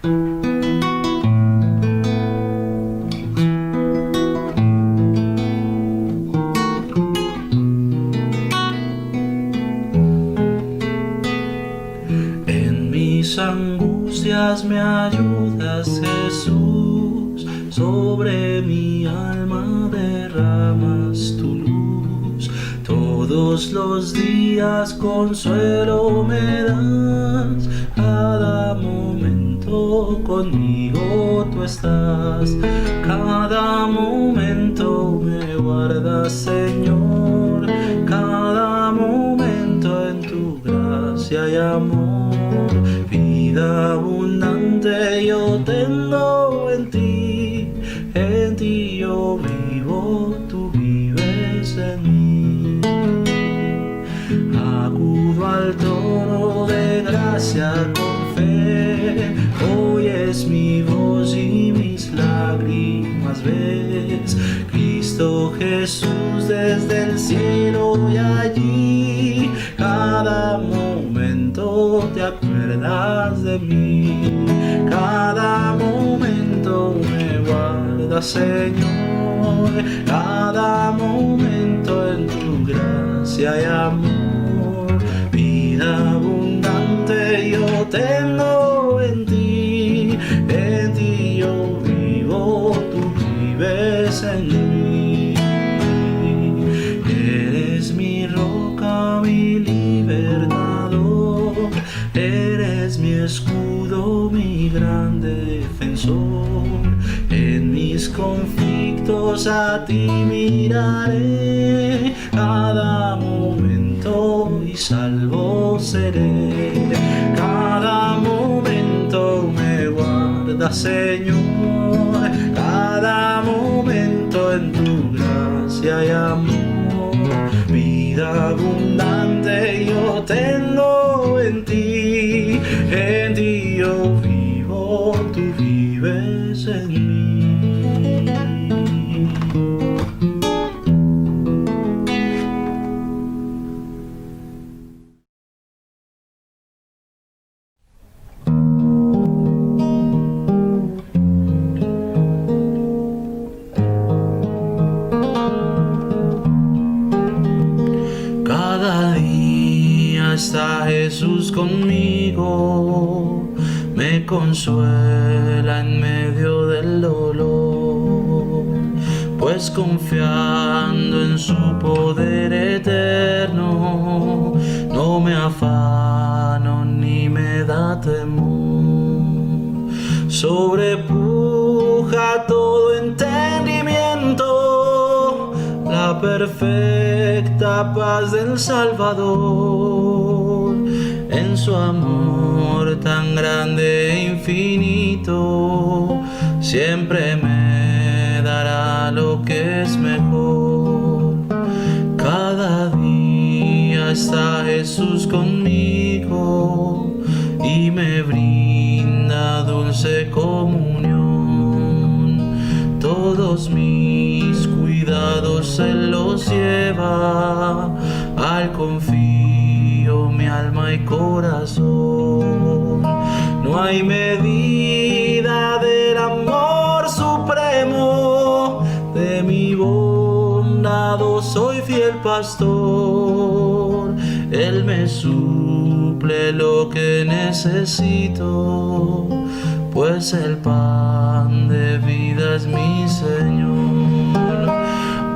En mis angustias me ayudas, Jesús, sobre mi alma derramas tu luz. Todos los días consuelo me das, cada momento conmigo tú estás. Cada momento me guardas, Señor, cada momento en tu gracia y amor. Vida abundante yo tengo en ti yo vivo, tú vives en mí. Acudo al trono de gracia con fe, oyes mi voz y mis lágrimas ves. Cristo Jesús desde el cielo y allí, cada momento te acuerdas de mí. Cada momento me guardas, Señor, cada momento en tu gracia y amor. Vida abundante yo tengo en ti yo vivo, tú vives en mí. Eres mi roca, mi libertador, eres mi escudo, mi gran defensor. En mis conflictos a ti miraré, cada momento y salvo seré. Cada momento me guarda, Señor, cada momento en tu gracia y amor. Vida abundante yo tengo en ti yo vivo, tú vives en mí. Cada día está Jesús conmigo, me consuela en medio del dolor, pues confiando en su poder eterno, no me afano ni me da temor. Sobrepuja todo entendimiento la perfecta paz del Salvador. En su amor tan grande e infinito, siempre me dará lo que es mejor. Cada día está Jesús conmigo y me brinda dulce comunión. Todos mis cuidados Él los lleva, al confío mi alma y corazón. No hay medida del amor supremo, de mi bondad soy fiel pastor. Él me suple lo que necesito, pues el pan de vida es mi Señor.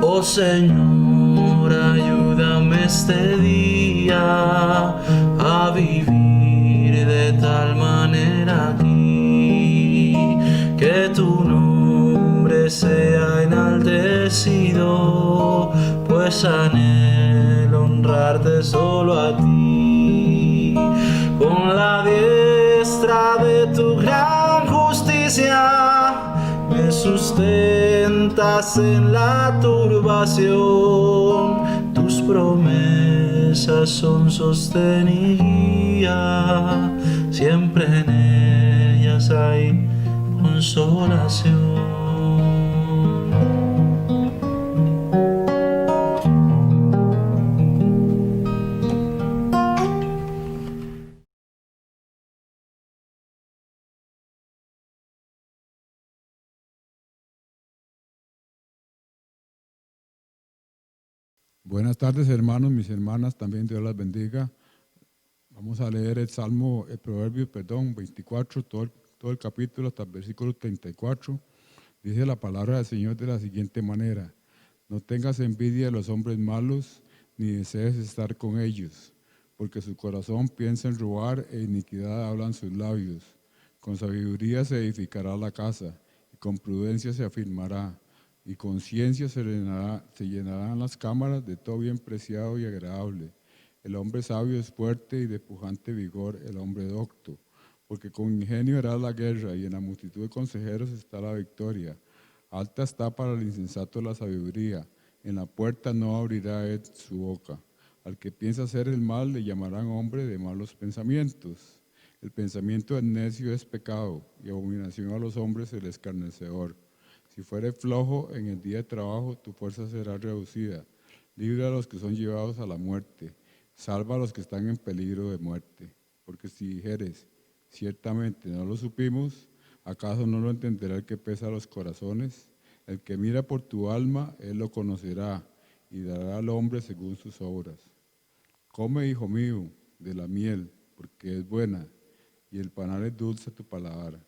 Oh Señor, ayúdame este día a vivir de tal manera aquí, que tu nombre sea enaltecido, pues anhelo honrarte solo a ti. Con la diestra de tu gran justicia me sustentas en la turbación. Tus promesas son sostén y guía, siempre en ellas hay consolación. Buenas tardes, hermanos, mis hermanas, también Dios las bendiga. Vamos a leer el Proverbio 24, todo el capítulo hasta el versículo 34. Dice la palabra del Señor de la siguiente manera: no tengas envidia de los hombres malos, ni desees estar con ellos, porque su corazón piensa en robar e iniquidad hablan sus labios. Con sabiduría se edificará la casa, y con prudencia se afirmará, y con ciencia se llenarán las cámaras de todo bien preciado y agradable. El hombre sabio es fuerte y de pujante vigor el hombre docto, porque con ingenio hará la guerra y en la multitud de consejeros está la victoria. Alta está para el insensato la sabiduría, en la puerta no abrirá él su boca. Al que piensa hacer el mal le llamarán hombre de malos pensamientos. El pensamiento del necio es pecado, y abominación a los hombres el escarnecedor. Si fueres flojo en el día de trabajo, tu fuerza será reducida. Libra a los que son llevados a la muerte, salva a los que están en peligro de muerte. Porque si dijeres, ciertamente no lo supimos, ¿acaso no lo entenderá el que pesa los corazones? El que mira por tu alma, él lo conocerá, y dará al hombre según sus obras. Come, hijo mío, de la miel, porque es buena, y el panal es dulce a tu paladar.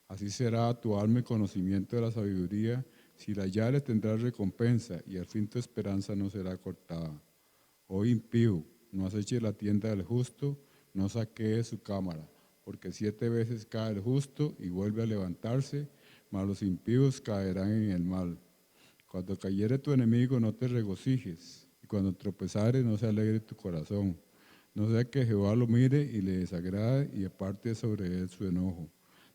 Así será tu alma el conocimiento de la sabiduría. Si la hallares tendrás recompensa, y al fin tu esperanza no será cortada. Oh impío, no aceches la tienda del justo, no saquees su cámara, porque 7 veces cae el justo y vuelve a levantarse, mas los impíos caerán en el mal. Cuando cayere tu enemigo, no te regocijes, y cuando tropezares, no se alegre tu corazón. No sea que Jehová lo mire y le desagrade y aparte sobre él su enojo.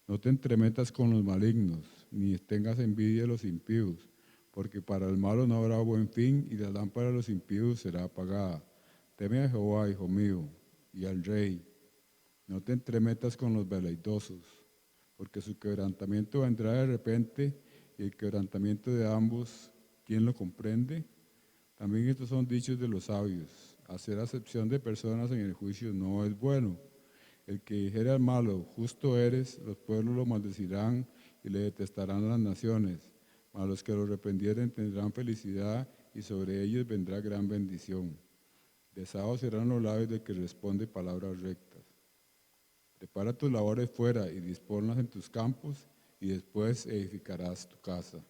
No te entremetas con los malignos, ni tengas envidia de los impíos, porque para el malo no habrá buen fin, y la lámpara de los impíos será apagada. Teme a Jehová, hijo mío, y al rey. No te entremetas con los veleidosos, porque su quebrantamiento vendrá de repente, y el quebrantamiento de ambos, ¿quién lo comprende? También estos son dichos de los sabios: hacer acepción de personas en el juicio no es bueno. El que dijere al malo, justo eres, los pueblos lo maldecirán y le detestarán las naciones, mas los que lo arrependieren tendrán felicidad y sobre ellos vendrá gran bendición. Besados serán los labios del que responde palabras rectas. Prepara tus labores fuera y disponlas en tus campos, y después edificarás tu casa.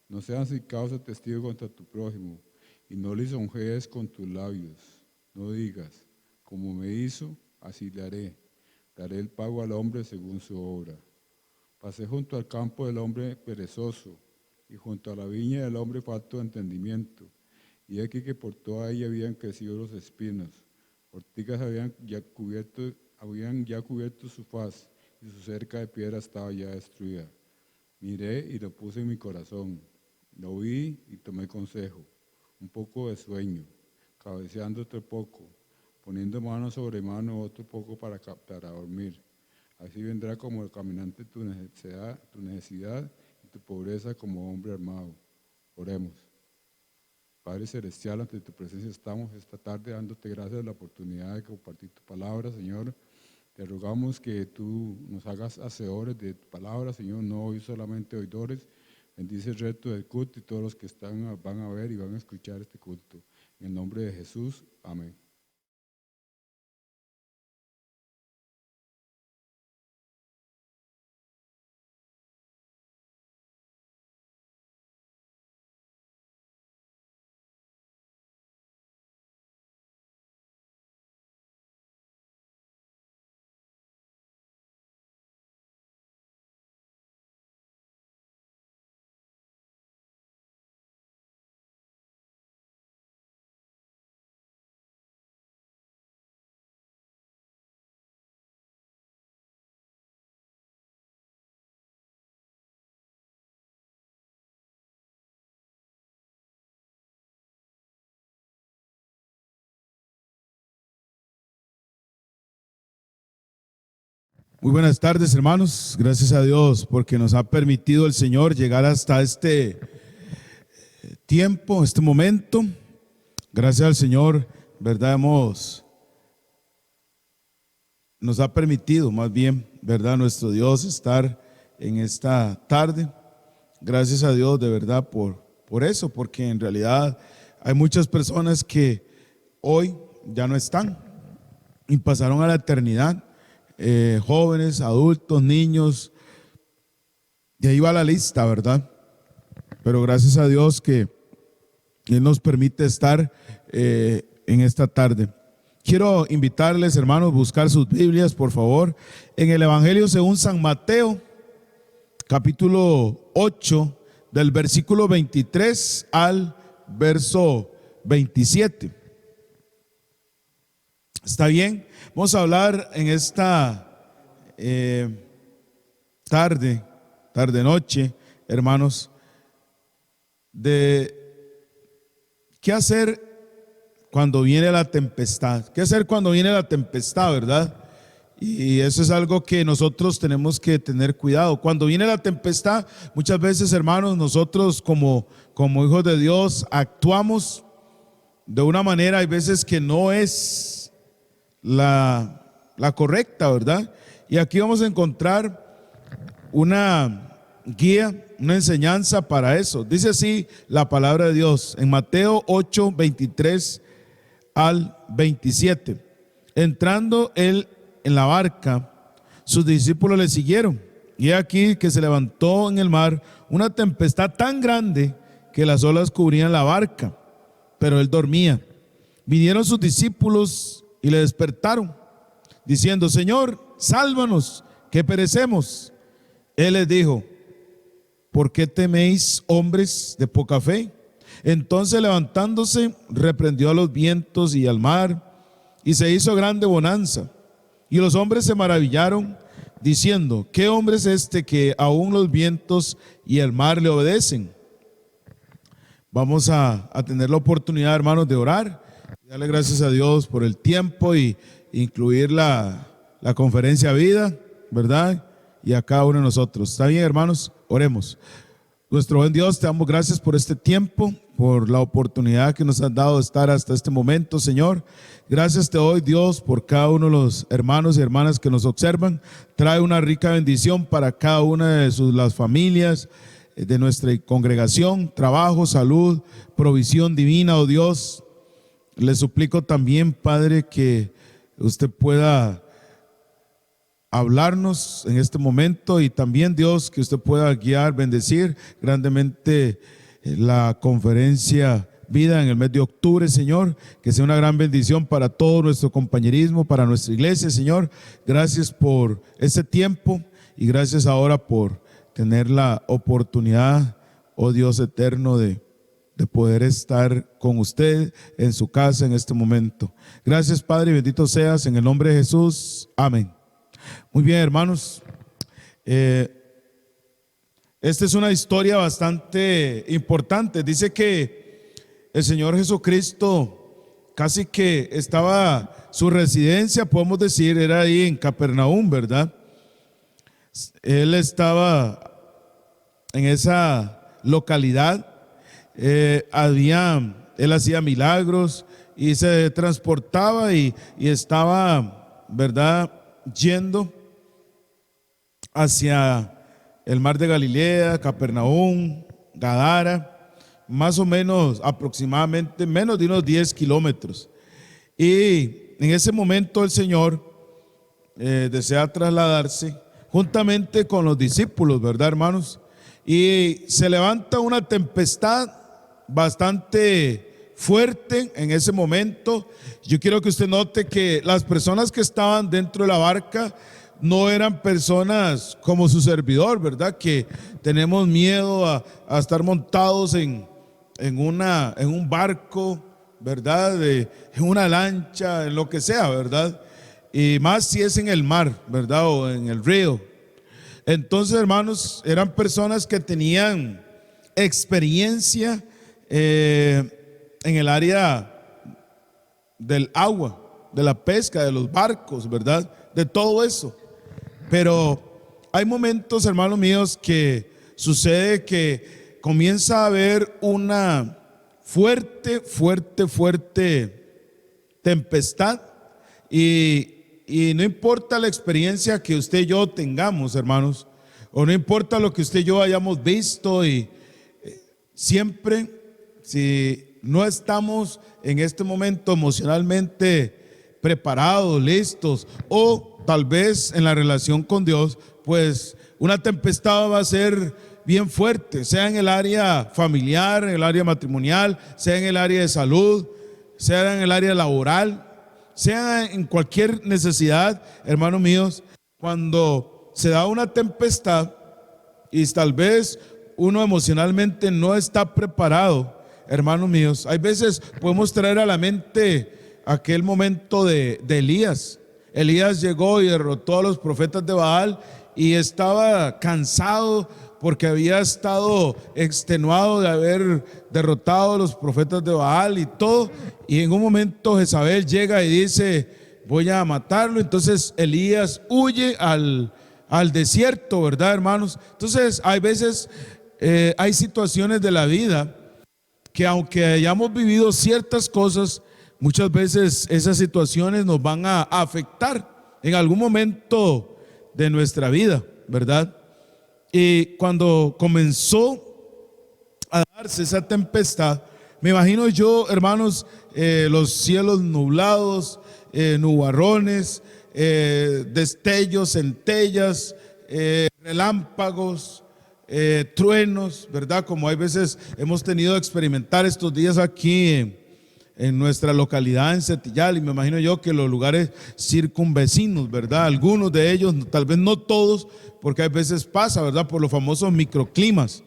No seas sin causa testigo contra tu prójimo, y no lisonjees con tus labios. No digas, como me hizo, así le haré. Daré el pago al hombre según su obra. Pasé junto al campo del hombre perezoso, y junto a la viña del hombre falto de entendimiento. Y aquí que por toda ella habían crecido los espinos. Ortigas habían ya cubierto su faz, y su cerca de piedra estaba ya destruida. Miré y lo puse en mi corazón. Lo vi y tomé consejo. Un poco de sueño, cabeceando otro poco, poniendo mano sobre mano otro poco para dormir. Así vendrá como el caminante tu necesidad y tu pobreza como hombre armado. Oremos. Padre Celestial, ante tu presencia estamos esta tarde dándote gracias por la oportunidad de compartir tu palabra, Señor. Te rogamos que tú nos hagas hacedores de tu palabra, Señor, no hoy solamente oidores. Bendice el reto del culto y todos los que van a ver y van a escuchar este culto. En el nombre de Jesús, amén. Muy buenas tardes, hermanos. Gracias a Dios porque nos ha permitido el Señor llegar hasta este tiempo, este momento. Gracias al Señor, ¿verdad? Nos ha permitido, más bien, ¿verdad? Nuestro Dios estar en esta tarde. Gracias a Dios, de verdad, por eso, porque en realidad Hay muchas personas que hoy ya no están y pasaron a la eternidad, jóvenes, adultos, niños, y ahí va la lista, ¿verdad? Pero gracias a Dios que Él nos permite estar en esta tarde. Quiero invitarles, hermanos, a buscar sus Biblias, por favor, en el Evangelio según San Mateo, capítulo 8, del versículo 23 al verso 27. ¿Está bien? Vamos a hablar en esta tarde-noche, hermanos, de qué hacer cuando viene la tempestad. ¿Qué hacer cuando viene la tempestad, verdad? Y eso es algo que nosotros tenemos que tener cuidado. Cuando viene la tempestad, muchas veces, hermanos, nosotros como hijos de Dios actuamos de una manera, hay veces que no es la correcta, ¿verdad? Y aquí vamos a encontrar una guía, una enseñanza para eso. Dice así la palabra de Dios en Mateo 8, 23 al 27. Entrando él en la barca, sus discípulos le siguieron. Y he aquí que se levantó en el mar una tempestad tan grande que las olas cubrían la barca, pero él dormía. Vinieron sus discípulos y le despertaron, diciendo: Señor, sálvanos, que perecemos. Él les dijo: ¿por qué teméis, hombres de poca fe? Entonces, levantándose, reprendió a los vientos y al mar, y se hizo grande bonanza. Y los hombres se maravillaron, diciendo: ¿qué hombre es este que aún los vientos y el mar le obedecen? Vamos a tener la oportunidad, hermanos, de orar, darle gracias a Dios por el tiempo y incluir la conferencia vida, ¿verdad? Y a cada uno de nosotros. ¿Está bien, hermanos? Oremos. Nuestro buen Dios, te damos gracias por este tiempo, por la oportunidad que nos has dado de estar hasta este momento, Señor. Gracias te doy, Dios, por cada uno de los hermanos y hermanas que nos observan. Trae una rica bendición para cada una de las familias de nuestra congregación, trabajo, salud, provisión divina, oh Dios. Le suplico también, Padre, que usted pueda hablarnos en este momento y también, Dios, que usted pueda guiar, bendecir grandemente la conferencia vida en el mes de octubre, Señor, que sea una gran bendición para todo nuestro compañerismo, para nuestra iglesia, Señor. Gracias por este tiempo y gracias ahora por tener la oportunidad, oh Dios eterno, de poder estar con usted en su casa en este momento. Gracias, Padre, y bendito seas en el nombre de Jesús. Amén. Muy bien, hermanos, esta es una historia bastante importante. Dice que el Señor Jesucristo casi que estaba, su residencia, podemos decir, era ahí en Capernaum, ¿verdad? Él estaba en esa localidad, él hacía milagros y se transportaba y estaba, ¿verdad?, yendo hacia el mar de Galilea, Capernaum, Gadara, más o menos aproximadamente menos de unos 10 kilómetros. Y en ese momento el Señor desea trasladarse juntamente con los discípulos, ¿verdad, hermanos? Y se levanta una tempestad bastante fuerte en ese momento. Yo quiero que usted note que las personas que estaban dentro de la barca no eran personas como su servidor, ¿verdad? Que tenemos miedo a estar montados en un barco, ¿verdad? En una lancha, en lo que sea, ¿verdad? Y más si es en el mar, ¿verdad? O en el río. Entonces, hermanos, eran personas que tenían experiencia en el área del agua, de la pesca, de los barcos, ¿verdad? De todo eso. Pero hay momentos, hermanos míos, que sucede que comienza a haber una fuerte tempestad y no importa la experiencia que usted y yo tengamos, hermanos, o no importa lo que usted y yo hayamos visto, y siempre, si no estamos en este momento emocionalmente preparados, listos, o tal vez en la relación con Dios, pues una tempestad va a ser bien fuerte, sea en el área familiar, en el área matrimonial, sea en el área de salud, sea en el área laboral, sea en cualquier necesidad, hermanos míos. Cuando se da una tempestad y tal vez uno emocionalmente no está preparado, hermanos míos, hay veces podemos traer a la mente aquel momento de Elías. Elías llegó y derrotó a los profetas de Baal y estaba cansado porque había estado extenuado de haber derrotado a los profetas de Baal y todo. Y en un momento Jezabel llega y dice: voy a matarlo. Entonces Elías huye al desierto, ¿verdad, hermanos? Entonces hay veces, hay situaciones de la vida que aunque hayamos vivido ciertas cosas, muchas veces esas situaciones nos van a afectar en algún momento de nuestra vida, ¿verdad? Y cuando comenzó a darse esa tempestad, me imagino yo, hermanos, los cielos nublados, nubarrones, destellos, centellas, relámpagos, truenos, ¿verdad? Como hay veces hemos tenido que experimentar estos días aquí en nuestra localidad, en Setillal, y me imagino yo que los lugares circunvecinos, ¿verdad? Algunos de ellos, tal vez no todos, porque hay veces pasa, ¿verdad? Por los famosos microclimas.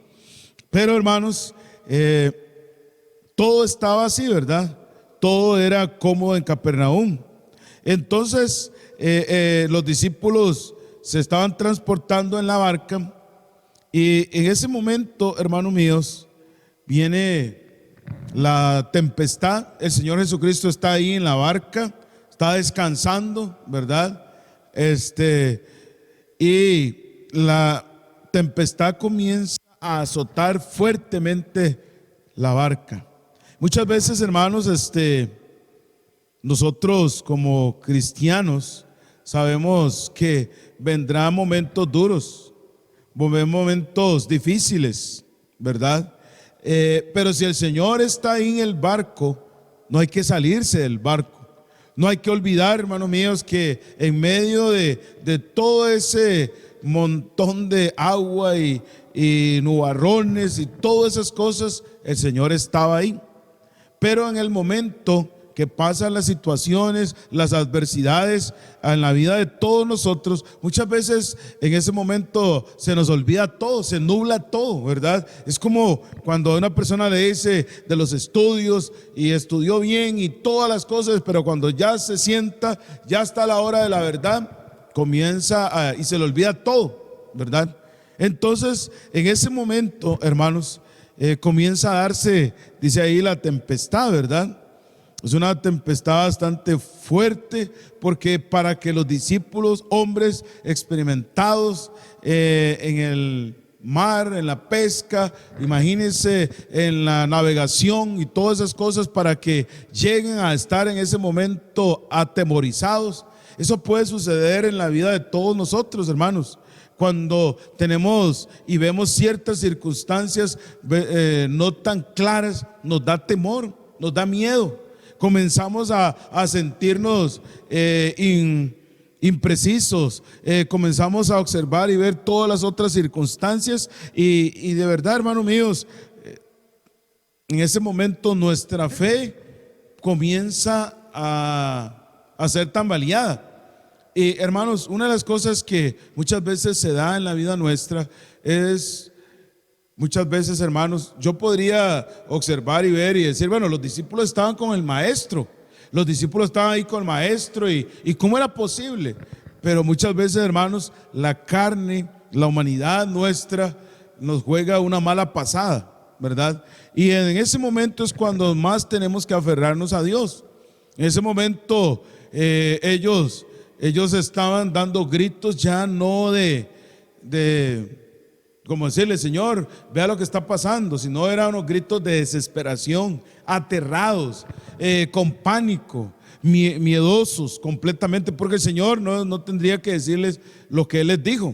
Pero hermanos, todo estaba así, ¿verdad? Todo era cómodo en Capernaum. Entonces, los discípulos se estaban transportando en la barca y en ese momento, hermanos míos, viene la tempestad. El Señor Jesucristo está ahí en la barca, está descansando, ¿verdad? Y la tempestad comienza a azotar fuertemente la barca. Muchas veces, hermanos, nosotros como cristianos sabemos que vendrán momentos duros, momentos difíciles, ¿verdad? Pero si el Señor está ahí en el barco, no hay que salirse del barco. No hay que olvidar, hermanos míos, que en medio de todo ese montón de agua y nubarrones y todas esas cosas, el Señor estaba ahí. Pero en el momento que pasan las situaciones, las adversidades en la vida de todos nosotros, muchas veces en ese momento se nos olvida todo, se nubla todo, ¿verdad? Es como cuando a una persona le dice de los estudios y estudió bien y todas las cosas, pero cuando ya se sienta, ya está la hora de la verdad, comienza y se le olvida todo, ¿verdad? Entonces, en ese momento, hermanos, comienza a darse, dice ahí, la tempestad, ¿verdad? Es una tempestad bastante fuerte, porque para que los discípulos, hombres experimentados en el mar, en la pesca, imagínense, en la navegación y todas esas cosas, para que lleguen a estar en ese momento atemorizados, eso puede suceder en la vida de todos nosotros, hermanos. Cuando tenemos y vemos ciertas circunstancias no tan claras, nos da temor, nos da miedo. Comenzamos a sentirnos imprecisos, comenzamos a observar y ver todas las otras circunstancias y de verdad, hermanos míos, en ese momento nuestra fe comienza a ser tambaleada. Y hermanos, una de las cosas que muchas veces se da en la vida nuestra es, muchas veces, hermanos, yo podría observar y ver y decir, bueno, los discípulos estaban con el maestro, los discípulos estaban ahí con el maestro y ¿cómo era posible? Pero muchas veces, hermanos, la carne, la humanidad nuestra nos juega una mala pasada, ¿verdad? Y en ese momento es cuando más tenemos que aferrarnos a Dios. En ese momento ellos estaban dando gritos ya no de como decirle, Señor, vea lo que está pasando, sino eran unos gritos de desesperación, aterrados, con pánico, miedosos completamente, porque el Señor no tendría que decirles lo que Él les dijo.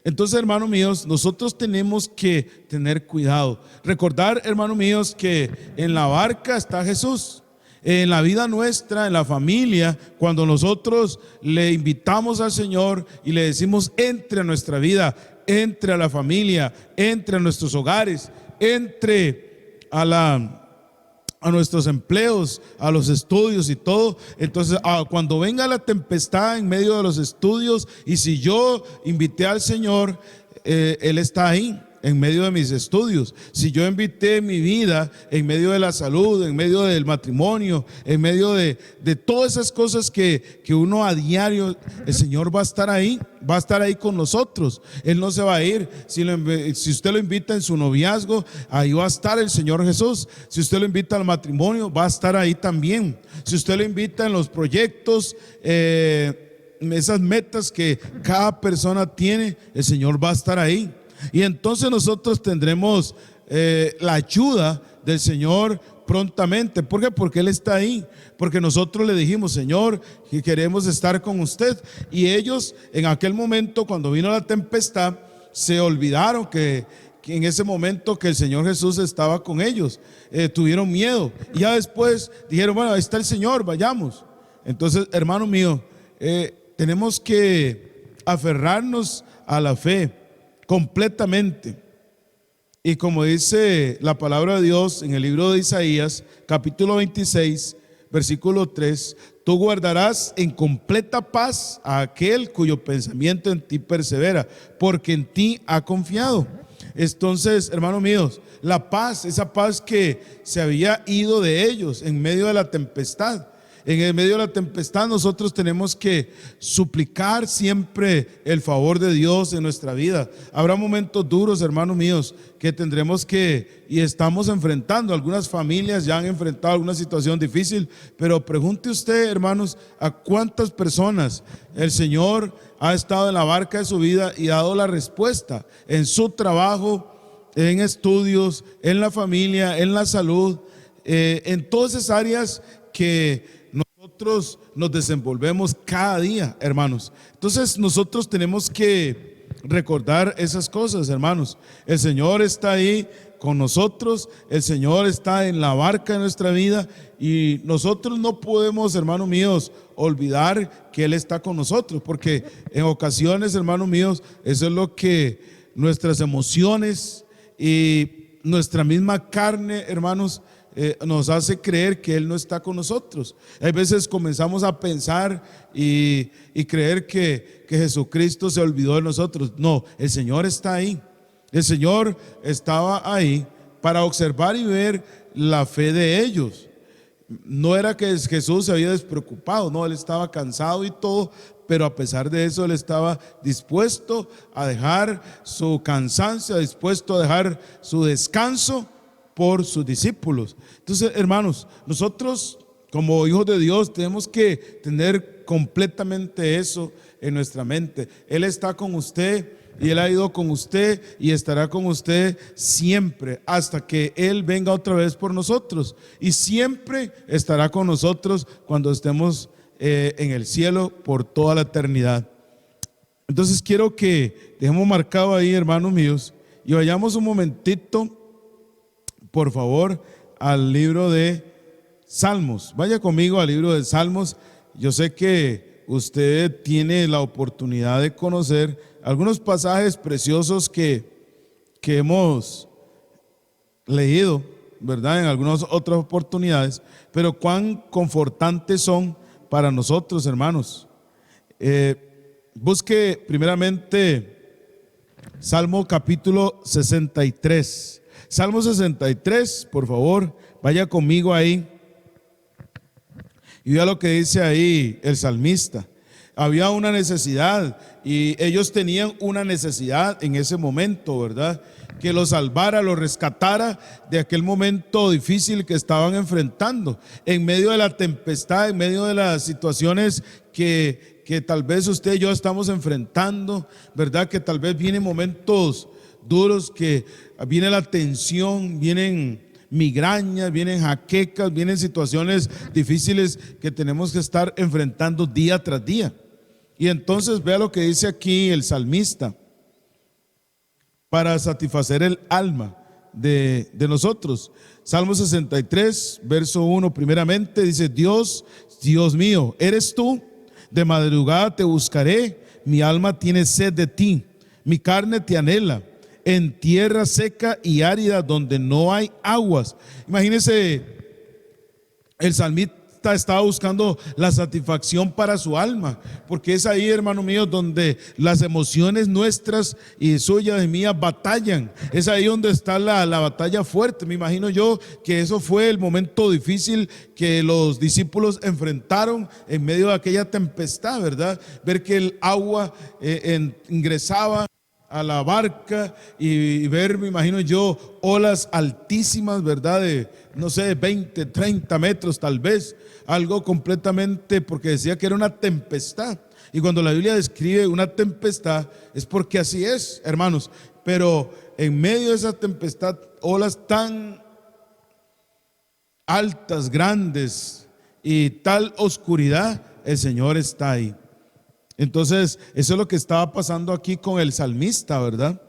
Entonces, hermanos míos, nosotros tenemos que tener cuidado. Recordar, hermanos míos, que en la barca está Jesús. En la vida nuestra, en la familia, cuando nosotros le invitamos al Señor y le decimos: entre a nuestra vida, entre a la familia, entre a nuestros hogares, entre a nuestros empleos, a los estudios y todo. Entonces, cuando venga la tempestad en medio de los estudios, y si yo invité al Señor, Él está ahí en medio de mis estudios. Si yo invité mi vida en medio de la salud, en medio del matrimonio, en medio de todas esas cosas que uno a diario, el Señor va a estar ahí con nosotros. Él no se va a ir. Si usted lo invita en su noviazgo, ahí va a estar el Señor Jesús. Si usted lo invita al matrimonio, va a estar ahí también. Si usted lo invita en los proyectos, esas metas que cada persona tiene, el Señor va a estar ahí. Y entonces nosotros tendremos la ayuda del Señor prontamente. ¿Por qué? Porque Él está ahí. Porque nosotros le dijimos: Señor, que queremos estar con usted. Y ellos en aquel momento, cuando vino la tempestad, se olvidaron que en ese momento que el Señor Jesús estaba con ellos. Tuvieron miedo. Y ya después dijeron: bueno, ahí está el Señor, vayamos. Entonces, hermano mío, tenemos que aferrarnos a la fe completamente. Y como dice la palabra de Dios en el libro de Isaías, capítulo 26, versículo 3: tú guardarás en completa paz a aquel cuyo pensamiento en ti persevera, porque en ti ha confiado. Entonces, hermanos míos, la paz, esa paz que se había ido de ellos en medio de la tempestad. En el medio de la tempestad nosotros tenemos que suplicar siempre el favor de Dios en nuestra vida. Habrá momentos duros, hermanos míos, que tendremos que, y estamos enfrentando. Algunas familias ya han enfrentado alguna situación difícil, pero pregunte usted, hermanos, a cuántas personas el Señor ha estado en la barca de su vida y ha dado la respuesta en su trabajo, en estudios, en la familia, en la salud, en todas esas áreas que nosotros nos desenvolvemos cada día, hermanos. Entonces nosotros tenemos que recordar esas cosas, hermanos. El Señor está ahí con nosotros, el Señor está en la barca de nuestra vida, y nosotros no podemos, hermanos míos, olvidar que Él está con nosotros, porque en ocasiones, hermanos míos, eso es lo que nuestras emociones y nuestra misma carne, hermanos, nos hace creer que Él no está con nosotros. Hay veces comenzamos a pensar y creer que Jesucristo se olvidó de nosotros. No, el Señor está ahí. El Señor estaba ahí para observar y ver la fe de ellos. No era que Jesús se había despreocupado, no, Él estaba cansado y todo, pero a pesar de eso Él estaba dispuesto a dejar su cansancio, dispuesto a dejar su descanso por sus discípulos. Entonces, hermanos, nosotros como hijos de Dios tenemos que tener completamente eso en nuestra mente. Él está con usted y Él ha ido con usted y estará con usted siempre hasta que Él venga otra vez por nosotros, y siempre estará con nosotros cuando estemos en el cielo por toda la eternidad. Entonces quiero que dejemos marcado ahí, hermanos míos, y vayamos un momentito, por favor, al libro de Salmos. Vaya conmigo al libro de Salmos. Yo sé que usted tiene la oportunidad de conocer algunos pasajes preciosos que hemos leído, ¿verdad?, en algunas otras oportunidades, pero cuán confortantes son para nosotros, hermanos. Busque primeramente Salmo capítulo 63. Salmo 63, por favor, vaya conmigo ahí y vea lo que dice ahí el salmista. Había una necesidad y ellos tenían una necesidad en ese momento, ¿verdad?, que los salvara, los rescatara de aquel momento difícil que estaban enfrentando, en medio de la tempestad, en medio de las situaciones que tal vez usted y yo estamos enfrentando, ¿verdad?, que tal vez vienen momentos duros, que viene la tensión, vienen migrañas, vienen jaquecas, vienen situaciones difíciles que tenemos que estar enfrentando día tras día. Y entonces vea lo que dice aquí el salmista. para satisfacer el alma de nosotros. Salmo 63, verso 1, primeramente dice: Dios, Dios mío, ¿eres tú? De madrugada te buscaré, mi alma tiene sed de ti, mi carne te anhela, en tierra seca y árida donde no hay aguas. Imagínense, el salmista estaba buscando la satisfacción para su alma, porque es ahí, hermano mío, donde las emociones nuestras y suyas y mías batallan. Es ahí donde está la batalla fuerte. Me imagino yo que eso fue el momento difícil que los discípulos enfrentaron en medio de aquella tempestad, ¿verdad? Ver que el agua ingresaba a la barca y ver, me imagino yo, olas altísimas, ¿verdad? De, no sé, 20, 30 metros tal vez, algo completamente, porque decía que era una tempestad. Y cuando la Biblia describe una tempestad es porque así es, hermanos. Pero en medio de esa tempestad, olas tan altas, grandes y tal oscuridad, el Señor está ahí. Entonces, eso es lo que estaba pasando aquí con el salmista, ¿verdad?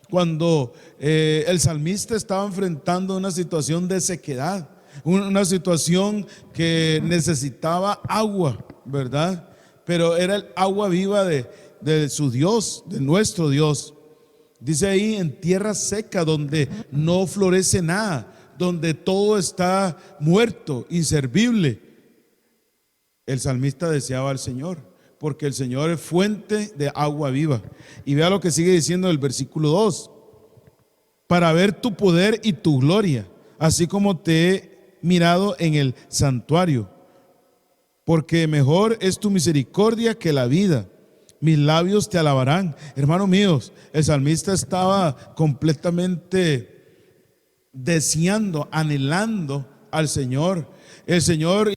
Cuando el salmista estaba enfrentando una situación de sequedad, una situación que necesitaba agua, ¿verdad? Pero era el agua viva de su Dios, de nuestro Dios. Dice ahí: en tierra seca donde no florece nada, donde todo está muerto, inservible. El salmista deseaba al Señor, porque el Señor es fuente de agua viva. Y vea lo que sigue diciendo el versículo 2: para ver tu poder y tu gloria, así como te he mirado en el santuario, porque mejor es tu misericordia que la vida, mis labios te alabarán. Hermanos míos, el salmista estaba completamente deseando, anhelando al Señor. El Señor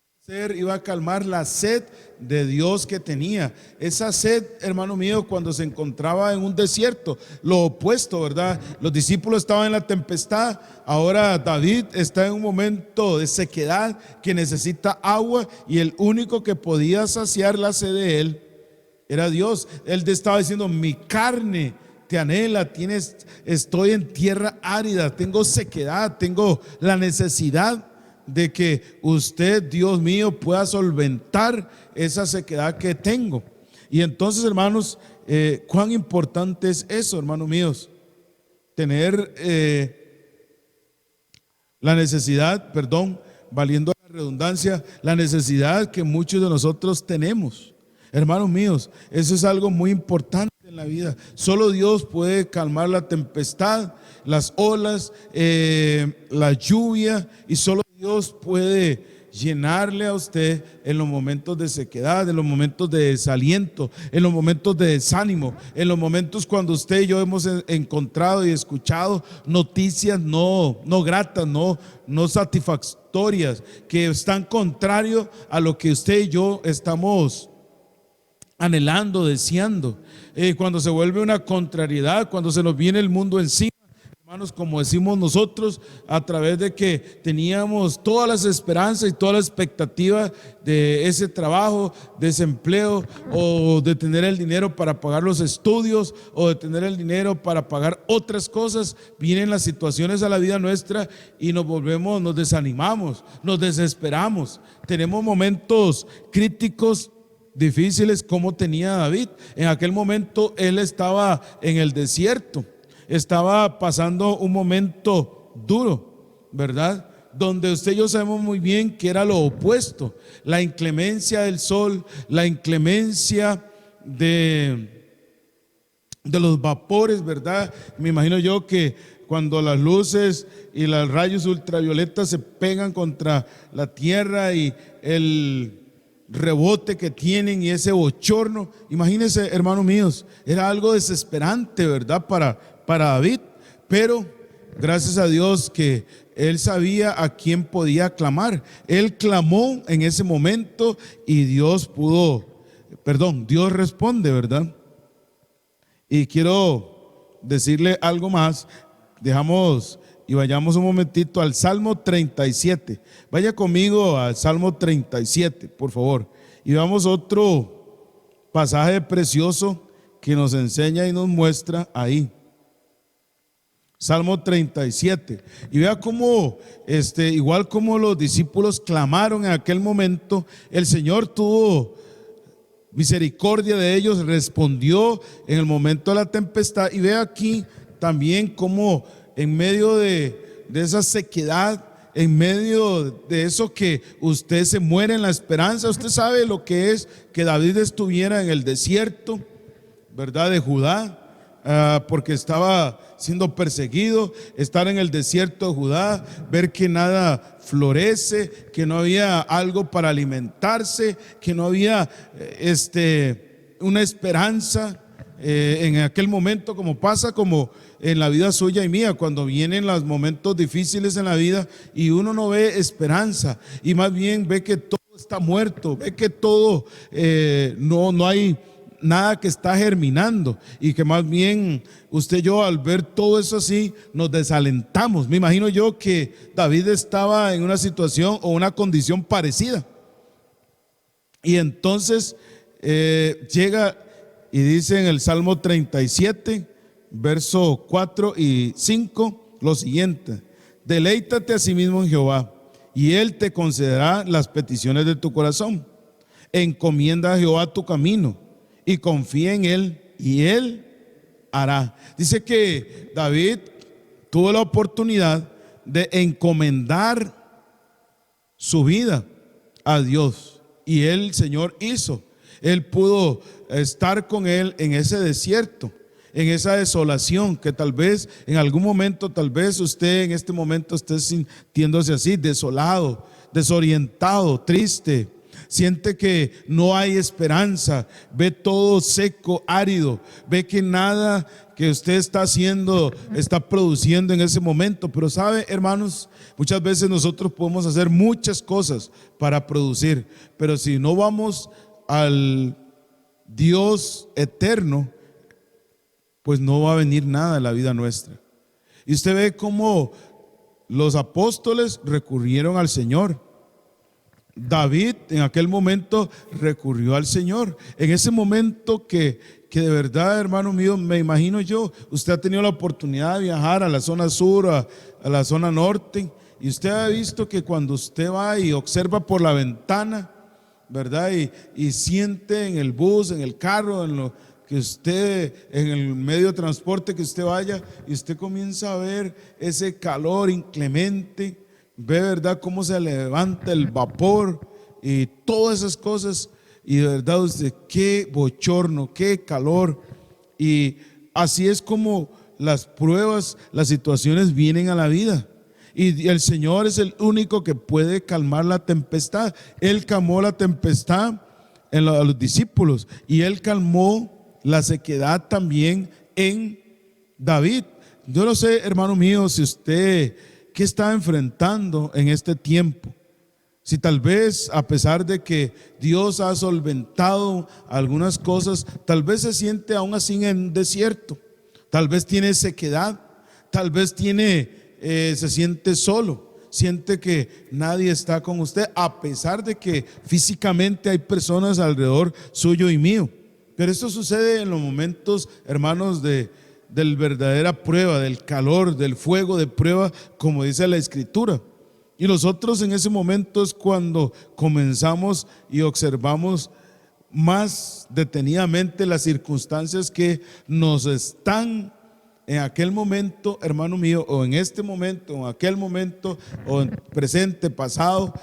iba a calmar la sed de Dios que tenía. Esa sed, hermano mío, cuando se encontraba en un desierto, lo opuesto, ¿verdad? Los discípulos estaban en la tempestad, ahora David está en un momento de sequedad que necesita agua, y el único que podía saciar la sed de él era Dios. Él estaba diciendo: mi carne te anhela, estoy en tierra árida, tengo sequedad, tengo la necesidad de que usted, Dios mío, pueda solventar esa sequedad que tengo. Y entonces, hermanos, cuán importante es eso, hermanos míos, tener la necesidad, valiendo la redundancia, la necesidad que muchos de nosotros tenemos. Hermanos míos, eso es algo muy importante en la vida. Solo Dios puede calmar la tempestad, las olas, la lluvia, y solo Dios puede llenarle a usted en los momentos de sequedad, en los momentos de desaliento, en los momentos de desánimo, en los momentos cuando usted y yo hemos encontrado y escuchado noticias no gratas, no satisfactorias, que están contrarios a lo que usted y yo estamos anhelando, deseando. Cuando se vuelve una contrariedad, cuando se nos viene el mundo encima, hermanos, como decimos nosotros, a través de que teníamos todas las esperanzas y toda la expectativa de ese trabajo, de ese empleo, o de tener el dinero para pagar los estudios, o de tener el dinero para pagar otras cosas, vienen las situaciones a la vida nuestra y nos desanimamos, nos desesperamos. Tenemos momentos críticos, difíciles, como tenía David. En aquel momento él estaba en el desierto, estaba pasando un momento duro, ¿verdad? Donde usted y yo sabemos muy bien que era lo opuesto, la inclemencia del sol, la inclemencia de los vapores, ¿verdad? Me imagino yo que cuando las luces y los rayos ultravioletas se pegan contra la tierra y el rebote que tienen y ese bochorno, imagínense, hermanos míos, era algo desesperante, ¿verdad? Para David, pero gracias a Dios que él sabía a quién podía clamar. Él clamó en ese momento y Dios responde, ¿verdad? Y quiero decirle algo más. Dejamos y vayamos un momentito al Salmo 37. Vaya conmigo al Salmo 37, por favor. Y veamos otro pasaje precioso que nos enseña y nos muestra ahí. Salmo 37. Y vea cómo, igual como los discípulos clamaron en aquel momento, el Señor tuvo misericordia de ellos, respondió en el momento de la tempestad. Y vea aquí también cómo en medio de esa sequedad, en medio de eso que usted se muere en la esperanza, usted sabe lo que es que David estuviera en el desierto, ¿verdad?, de Judá. Porque estaba siendo perseguido, estar en el desierto de Judá, ver que nada florece, que no había algo para alimentarse, que no había una esperanza en aquel momento, como pasa como en la vida suya y mía, cuando vienen los momentos difíciles en la vida y uno no ve esperanza y más bien ve que todo está muerto, ve que todo no hay nada que está germinando, y que más bien usted y yo, al ver todo eso así, nos desalentamos. Me imagino yo que David estaba en una situación o una condición parecida, y entonces llega y dice en el Salmo 37 verso 4 y 5 lo siguiente: deleítate a sí mismo en Jehová, y Él te concederá las peticiones de tu corazón. Encomienda a Jehová tu camino y confía en Él, y Él hará. Dice que David tuvo la oportunidad de encomendar su vida a Dios, y el Señor hizo. Él pudo estar con Él en ese desierto, en esa desolación que tal vez en algún momento, tal vez usted en este momento esté sintiéndose así, desolado, desorientado, triste. Siente que no hay esperanza, ve todo seco, árido, ve que nada que usted está haciendo está produciendo en ese momento. Pero sabe, hermanos, muchas veces nosotros podemos hacer muchas cosas para producir, pero si no vamos al Dios eterno, pues no va a venir nada en la vida nuestra. Y usted ve cómo los apóstoles recurrieron al Señor. David en aquel momento recurrió al Señor. En ese momento que de verdad, hermano mío, me imagino yo, usted ha tenido la oportunidad de viajar a la zona sur, a la zona norte, y usted ha visto que cuando usted va y observa por la ventana, ¿verdad? Y siente en el bus, en el carro, en lo que usted, en el medio de transporte que usted vaya, y usted comienza a ver ese calor inclemente, ve, ¿verdad?, cómo se levanta el vapor y todas esas cosas, y de verdad usted, qué bochorno, qué calor. Y así es como las pruebas, las situaciones vienen a la vida, y el Señor es el único que puede calmar la tempestad. Él calmó la tempestad a los discípulos, y Él calmó la sequedad también en David. Yo no sé, hermano mío, si usted ¿qué está enfrentando en este tiempo? Si tal vez, a pesar de que Dios ha solventado algunas cosas, tal vez se siente aún así en un desierto, tal vez tiene sequedad, tal vez se siente solo, siente que nadie está con usted, a pesar de que físicamente hay personas alrededor suyo y mío. Pero esto sucede en los momentos, hermanos, del verdadera prueba, del calor, del fuego de prueba, como dice la Escritura. Y nosotros en ese momento es cuando comenzamos y observamos más detenidamente las circunstancias que nos están en aquel momento, hermano mío, o en este momento, o en aquel momento, o en presente, pasado,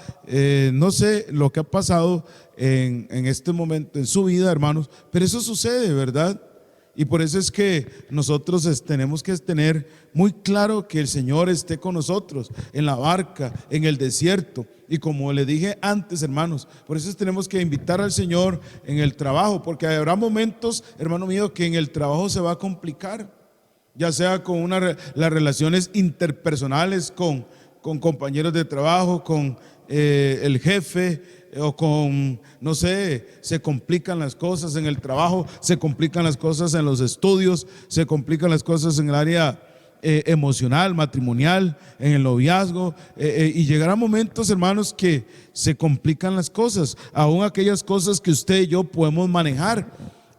no sé lo que ha pasado en este momento en su vida, hermanos, pero eso sucede, ¿verdad? Y por eso es que nosotros tenemos que tener muy claro que el Señor esté con nosotros en la barca, en el desierto. Y como le dije antes, hermanos, por eso tenemos que invitar al Señor en el trabajo, porque habrá momentos, hermano mío, que en el trabajo se va a complicar, ya sea con las relaciones interpersonales con compañeros de trabajo, con el jefe, o con, no sé, se complican las cosas en el trabajo, se complican las cosas en los estudios, se complican las cosas en el área emocional, matrimonial, en el noviazgo, y llegará momentos, hermanos, que se complican las cosas, aún aquellas cosas que usted y yo podemos manejar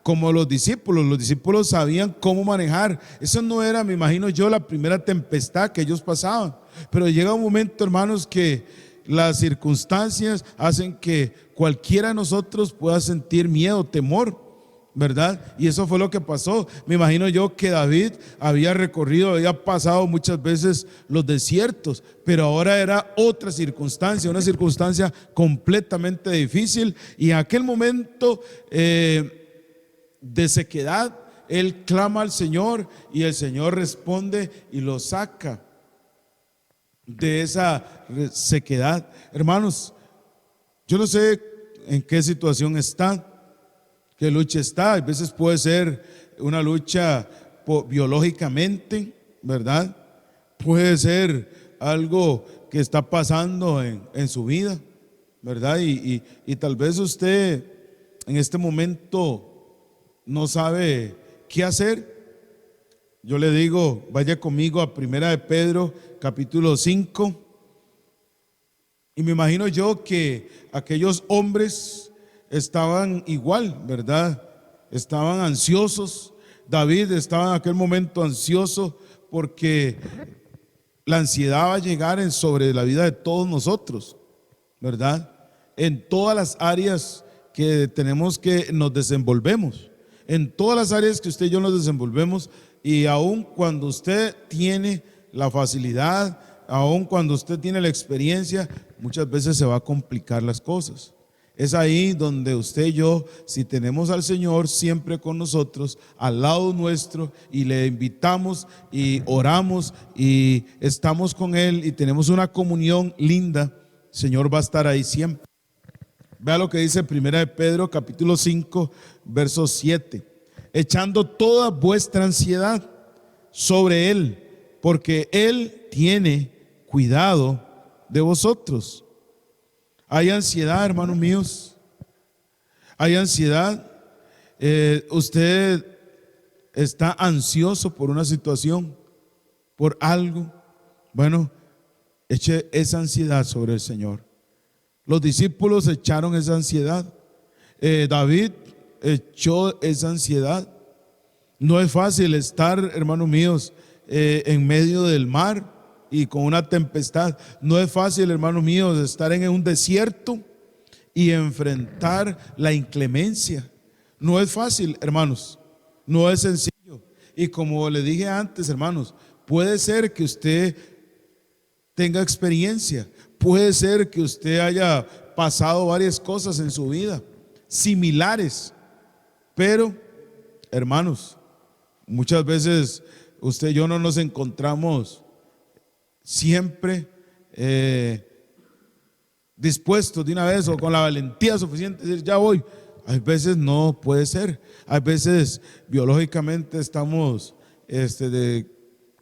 como los discípulos sabían cómo manejar. Eso no era, me imagino yo, la primera tempestad que ellos pasaban, pero llega un momento, hermanos, que las circunstancias hacen que cualquiera de nosotros pueda sentir miedo, temor, ¿verdad? Y eso fue lo que pasó. Me imagino yo que David había pasado muchas veces los desiertos, pero ahora era otra circunstancia, una circunstancia completamente difícil. Y en aquel momento de sequedad, él clama al Señor y el Señor responde y lo saca de esa sequedad. Hermanos, yo no sé en qué situación está, qué lucha está. A veces puede ser una lucha biológicamente, ¿verdad? Puede ser algo que está pasando en su vida, ¿verdad? Y tal vez usted en este momento no sabe qué hacer. Yo le digo, vaya conmigo a Primera de Pedro, capítulo 5. Y me imagino yo que aquellos hombres estaban igual, ¿verdad? Estaban ansiosos. David estaba en aquel momento ansioso porque la ansiedad va a llegar sobre la vida de todos nosotros, ¿verdad? En todas las áreas que tenemos que nos desenvolvemos, en todas las áreas que usted y yo nos desenvolvemos. Y aun cuando usted tiene la facilidad, aun cuando usted tiene la experiencia, muchas veces se va a complicar las cosas. Es ahí donde usted y yo, si tenemos al Señor siempre con nosotros, al lado nuestro, y le invitamos y oramos y estamos con Él y tenemos una comunión linda, el Señor va a estar ahí siempre. Vea lo que dice Primera de Pedro, capítulo 5, verso 7. Echando toda vuestra ansiedad sobre Él, porque Él tiene cuidado de vosotros. Hay ansiedad, hermanos míos. Hay ansiedad. Usted está ansioso por una situación, por algo. Bueno, eche esa ansiedad sobre el Señor. Los discípulos echaron esa ansiedad. David echó esa ansiedad. No es fácil estar, hermanos míos, en medio del mar y con una tempestad. No es fácil, hermanos míos, estar en un desierto y enfrentar la inclemencia. No es fácil, hermanos. No es sencillo. Y como le dije antes, hermanos, puede ser que usted tenga experiencia. Puede ser que usted haya pasado varias cosas en su vida similares. Pero, hermanos, muchas veces usted y yo no nos encontramos siempre dispuestos de una vez o con la valentía suficiente de decir ya voy. Hay veces no puede ser. Hay veces biológicamente estamos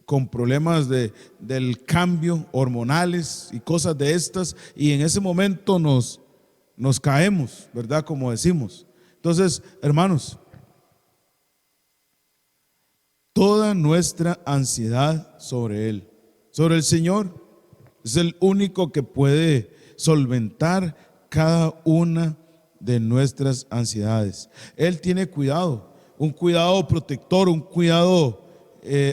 con problemas del cambio, hormonales y cosas de estas, y en ese momento nos caemos, ¿verdad? Como decimos. Entonces, hermanos, toda nuestra ansiedad sobre Él, sobre el Señor, es el único que puede solventar cada una de nuestras ansiedades. Él tiene cuidado, un cuidado protector, un cuidado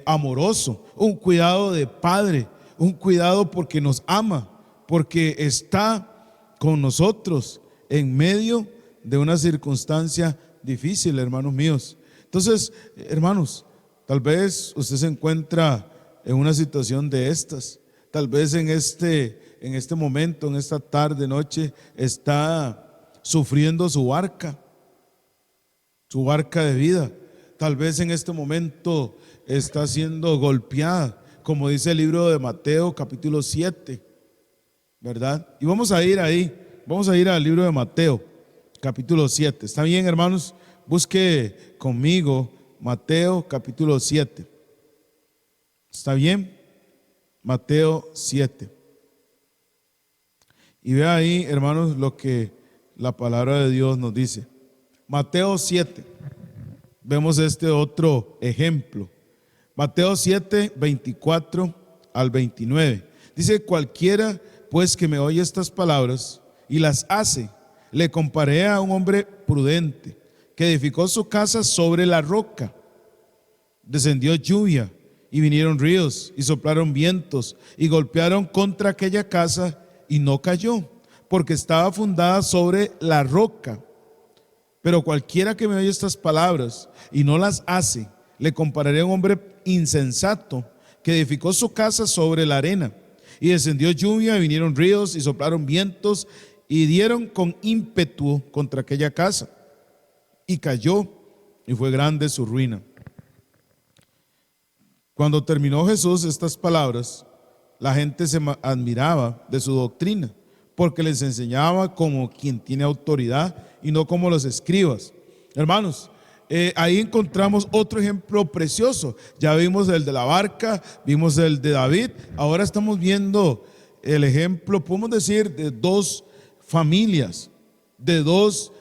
amoroso, un cuidado de padre, un cuidado porque nos ama, porque está con nosotros en medio de una circunstancia difícil, hermanos míos. Entonces, hermanos, tal vez usted se encuentra en una situación de estas. Tal vez en este momento, en esta tarde, noche, está sufriendo su barca de vida. Tal vez en este momento está siendo golpeada, como dice el libro de Mateo, capítulo 7, ¿verdad? Y vamos a ir ahí, vamos a ir al libro de Mateo, capítulo 7. ¿Está bien, hermanos? Busque conmigo Mateo, capítulo 7. ¿Está bien? Mateo 7. Y vea ahí, hermanos, lo que la palabra de Dios nos dice. Mateo 7. Vemos este otro ejemplo. Mateo 7, 24 al 29. Dice: cualquiera pues que me oye estas palabras y las hace, le comparé a un hombre prudente que edificó su casa sobre la roca. Descendió lluvia y vinieron ríos y soplaron vientos y golpearon contra aquella casa y no cayó, porque estaba fundada sobre la roca. Pero cualquiera que me oye estas palabras y no las hace, le compararé a un hombre insensato que edificó su casa sobre la arena. Y descendió lluvia y vinieron ríos y soplaron vientos y dieron con ímpetu contra aquella casa. Y cayó y fue grande su ruina. Cuando terminó Jesús estas palabras, la gente se admiraba de su doctrina, porque les enseñaba como quien tiene autoridad y no como los escribas. Hermanos, ahí encontramos otro ejemplo precioso. Ya vimos el de la barca, vimos el de David, ahora estamos viendo el ejemplo, podemos decir, de dos familias, de dos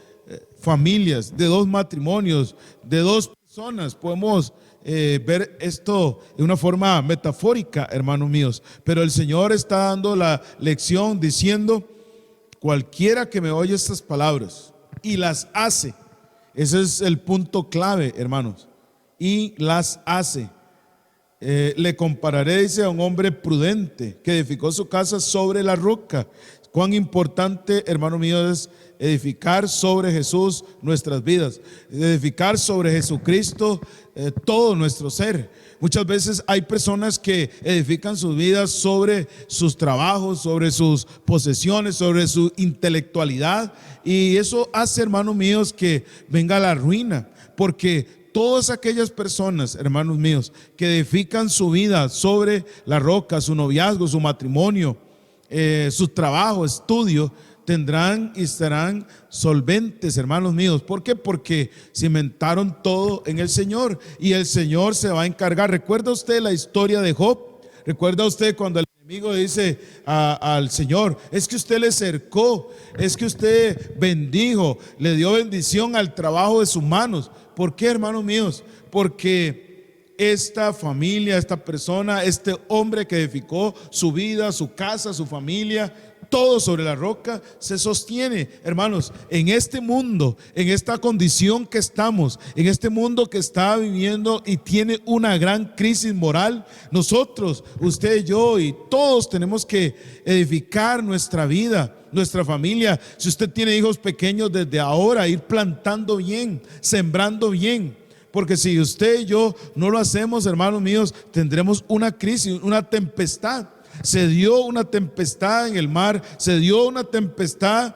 matrimonios, de dos personas. Podemos ver esto de una forma metafórica, hermanos míos, pero el Señor está dando la lección diciendo: cualquiera que me oye estas palabras y las hace, ese es el punto clave, hermanos, y las hace, le compararé, dice, a un hombre prudente que edificó su casa sobre la roca. Cuán importante, hermano mío, es edificar sobre Jesús nuestras vidas, edificar sobre Jesucristo todo nuestro ser. Muchas veces hay personas que edifican sus vidas sobre sus trabajos, sobre sus posesiones, sobre su intelectualidad, y eso hace, hermanos míos, que venga la ruina, porque todas aquellas personas, hermanos míos, que edifican su vida sobre la roca, su noviazgo, su matrimonio, su trabajo, estudio, tendrán y estarán solventes, hermanos míos. ¿Por qué? Porque cimentaron todo en el Señor, y el Señor se va a encargar. ¿Recuerda usted la historia de Job? ¿Recuerda usted cuando el enemigo dice al Señor: es que usted le cercó, es que usted bendijo, le dio bendición al trabajo de sus manos? ¿Por qué, hermanos míos? Porque esta familia, esta persona, este hombre que edificó su vida, su casa, su familia, todo sobre la roca, se sostiene, hermanos, en este mundo, en esta condición que estamos, en este mundo que está viviendo y tiene una gran crisis moral. Nosotros, usted y yo y todos, tenemos que edificar nuestra vida, nuestra familia. Si usted tiene hijos pequeños, desde ahora ir plantando bien, sembrando bien, porque si usted y yo no lo hacemos, hermanos míos, tendremos una crisis, una tempestad. Se dio una tempestad en el mar, se dio una tempestad